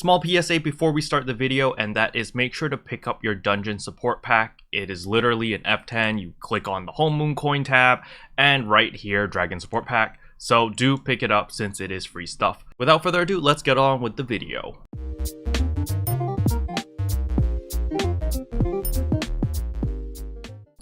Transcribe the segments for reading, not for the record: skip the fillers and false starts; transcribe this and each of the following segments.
Small PSA before we start the video, and that is make sure to pick up your dungeon support pack. It is literally an F10. You click on the home moon coin tab and right here, dragon support pack. So do pick it up since it is free stuff. Without further ado, let's get on with the video.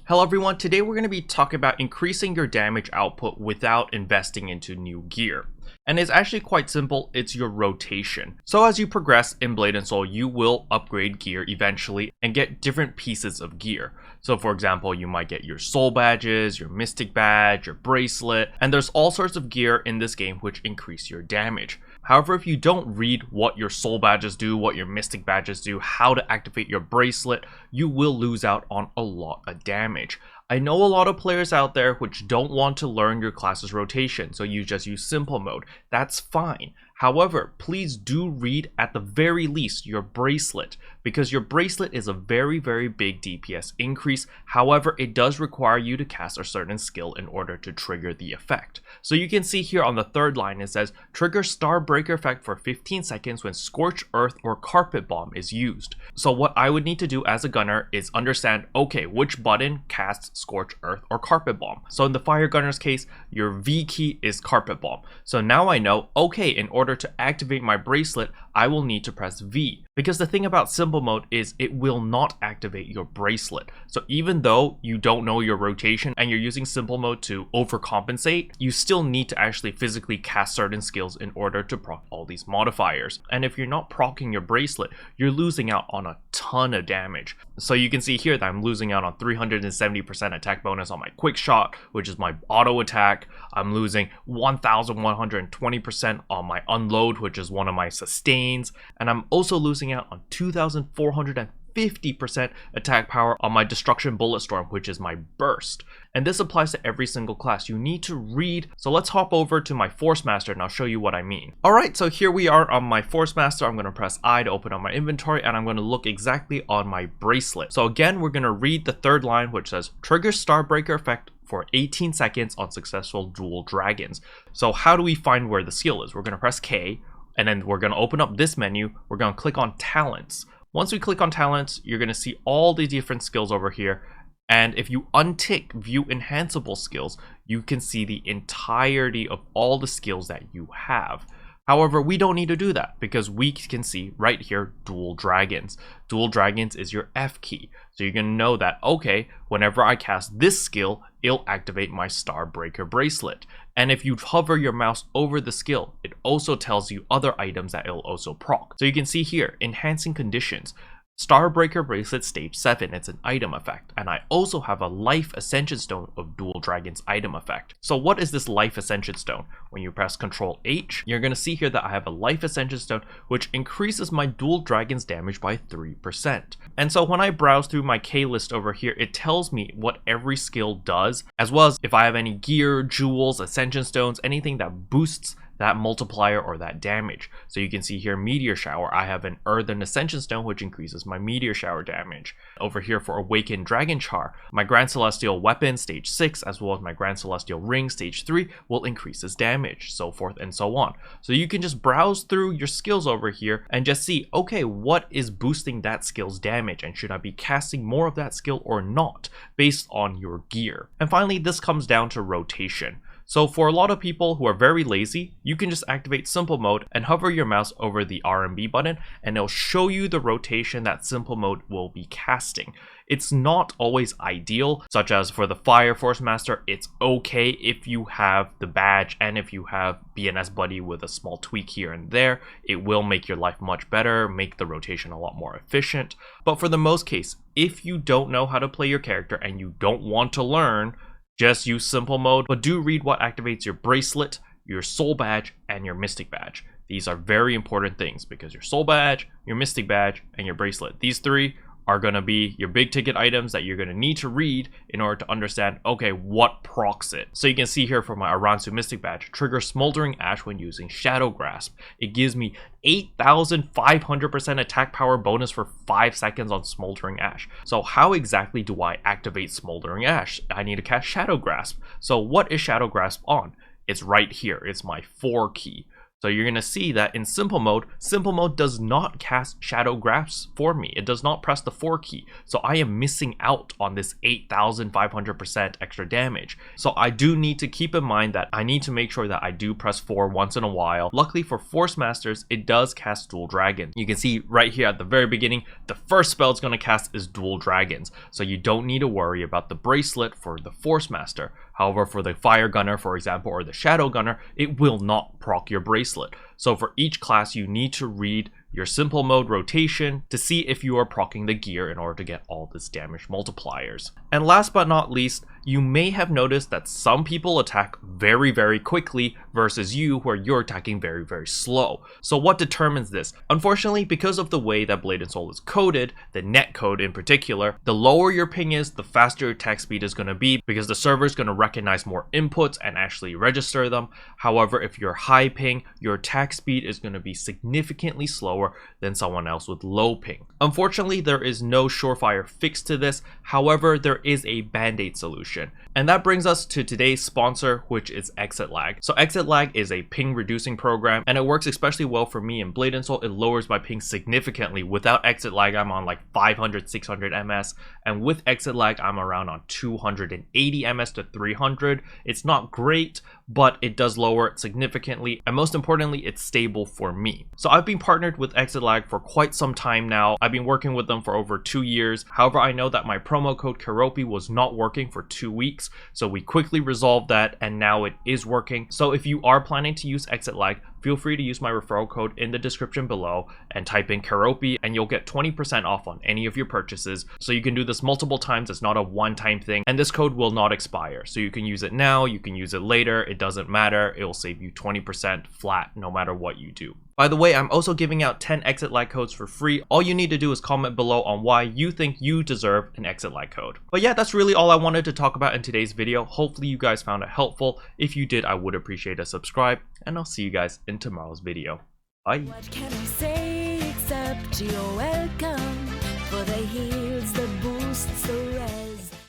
Hello everyone, today we're going to be talking about increasing your damage output without investing into new gear. And it's actually quite simple, it's your rotation. So as you progress in Blade and Soul, you will upgrade gear eventually and get different pieces of gear. So for example, you might get your soul badges, your mystic badge, your bracelet, and there's all sorts of gear in this game which increase your damage. However, if you don't read what your soul badges do, what your mystic badges do, how to activate your bracelet, you will lose out on a lot of damage. I know a lot of players out there which don't want to learn your class's rotation, so you just use simple mode. That's fine. However, please do read at the very least your bracelet, because your bracelet is a very big DPS increase. However, it does require you to cast a certain skill in order to trigger the effect. So you can see here on the third line, it says trigger star breaker effect for 15 seconds when scorch earth or carpet bomb is used. So what I would need to do as a gunner is understand, okay, which button casts scorch earth or carpet bomb. So in the fire gunner's case, your V key is carpet bomb. So now I know, okay, in order to activate my bracelet, I will need to press V. Because the thing about simple mode is it will not activate your bracelet. So even though you don't know your rotation and you're using simple mode to overcompensate, you still need to actually physically cast certain skills in order to proc all these modifiers. And if you're not proccing your bracelet, you're losing out on a ton of damage. So you can see here that I'm losing out on 370% attack bonus on my quick shot, which is my auto attack. I'm losing 1120% on my unload, which is one of my sustains, and I'm also losing out on 2450% attack power on my destruction bullet storm, which is my burst. And this applies to every single class. You need to read. So let's hop over to my Force Master and I'll show you what I mean. Alright, so here we are on my Force Master. I'm going to press I to open up my inventory and I'm going to look exactly on my bracelet. So again, we're going to read the third line, which says trigger Starbreaker effect for 18 seconds on successful dual dragons. So how do we find where the skill is? We're going to press K and then we're going to open up this menu. We're going to click on talents. Once we click on talents, you're going to see all the different skills over here. And if you untick view enhanceable skills, you can see the entirety of all the skills that you have. However, we don't need to do that because we can see right here, dual dragons. Dual dragons is your F key. So you're going to know that, okay, whenever I cast this skill, it'll activate my Starbreaker bracelet. And if you hover your mouse over the skill, it also tells you other items that it'll also proc. So you can see here, enhancing conditions. Starbreaker bracelet stage 7, it's an item effect, and I also have a life ascension stone of dual dragons item effect. So what is this life ascension stone? When you press Ctrl H, you're going to see here that I have a life ascension stone which increases my dual dragons damage by 3%. And so when I browse through my K list over here, it tells me what every skill does, as well as if I have any gear, jewels, ascension stones, anything that boosts that multiplier or that damage. So you can see here meteor shower, I have an earthen ascension stone which increases my meteor shower damage. Over here for awakened dragon char, my grand celestial weapon stage 6 as well as my grand celestial ring stage 3 will increase its damage, so forth and so on. So you can just browse through your skills over here and just see, okay, what is boosting that skill's damage and should I be casting more of that skill or not based on your gear. And finally, this comes down to rotation. So for a lot of people who are very lazy, you can just activate simple mode and hover your mouse over the RMB button and it'll show you the rotation that simple mode will be casting. It's not always ideal, such as for the Fire Force Master, it's okay if you have the badge and if you have BNS Buddy with a small tweak here and there. It will make your life much better, make the rotation a lot more efficient. But for the most case, if you don't know how to play your character and you don't want to learn, just use simple mode, but do read what activates your bracelet, your soul badge, and your mystic badge. These are very important things because your soul badge, your mystic badge, and your bracelet, these three are going to be your big ticket items that you're going to need to read in order to understand, okay, what procs it. So you can see here for my Aransu Mystic Badge, trigger Smoldering Ash when using Shadow Grasp. It gives me 8,500% attack power bonus for 5 seconds on Smoldering Ash. So how exactly do I activate Smoldering Ash? I need to cast Shadow Grasp. So what is Shadow Grasp on? It's right here. It's my 4 key. So you're going to see that in simple mode does not cast shadow grasp for me. It does not press the 4 key. So I am missing out on this 8,500% extra damage. So I do need to keep in mind that I need to make sure that I do press 4 once in a while. Luckily for Force Masters, it does cast Dual Dragon. You can see right here at the very beginning, the first spell it's going to cast is Dual Dragons. So you don't need to worry about the bracelet for the Force Master. However, for the Fire Gunner, for example, or the Shadow Gunner, it will not proc your bracelet. So for each class, you need to read your simple mode rotation to see if you are proccing the gear in order to get all this damage multipliers. And last but not least, you may have noticed that some people attack very, very quickly versus you where you're attacking very, very slow. So what determines this? Unfortunately, because of the way that Blade and Soul is coded, the net code in particular, the lower your ping is, the faster your attack speed is going to be because the server is going to recognize more inputs and actually register them. However, if you're high ping, your attack speed is going to be significantly slower than someone else with low ping. Unfortunately, there is no surefire fix to this. However, there is a band-aid solution. And that brings us to today's sponsor, which is Exit Lag. So Exit Lag is a ping reducing program, and it works especially well for me in Blade and Soul. It lowers my ping significantly. Without Exit Lag, I'm on like 500, 600 ms, and with Exit Lag, I'm around on 280 ms to 300. It's not great, but it does lower it significantly, and most importantly, it's stable for me. So I've been partnered with Exit Lag for quite some time now. I've been working with them for over 2 years. However, I know that my promo code keroppi was not working for 2 weeks, so we quickly resolved that, and now it is working. So if you are planning to use Exit Lag, feel free to use my referral code in the description below and type in keroppi, and you'll get 20% off on any of your purchases. So you can do this multiple times. It's not a one-time thing, and this code will not expire. So you can use it now, you can use it later. It doesn't matter. It will save you 20% flat no matter what you do. By the way, I'm also giving out 10 Exit Lag codes for free. All you need to do is comment below on why you think you deserve an Exit Lag code. But yeah, that's really all I wanted to talk about in today's video. Hopefully you guys found it helpful. If you did, I would appreciate a subscribe, and I'll see you guys in tomorrow's video. Bye. What can I say except you're welcome, for the heels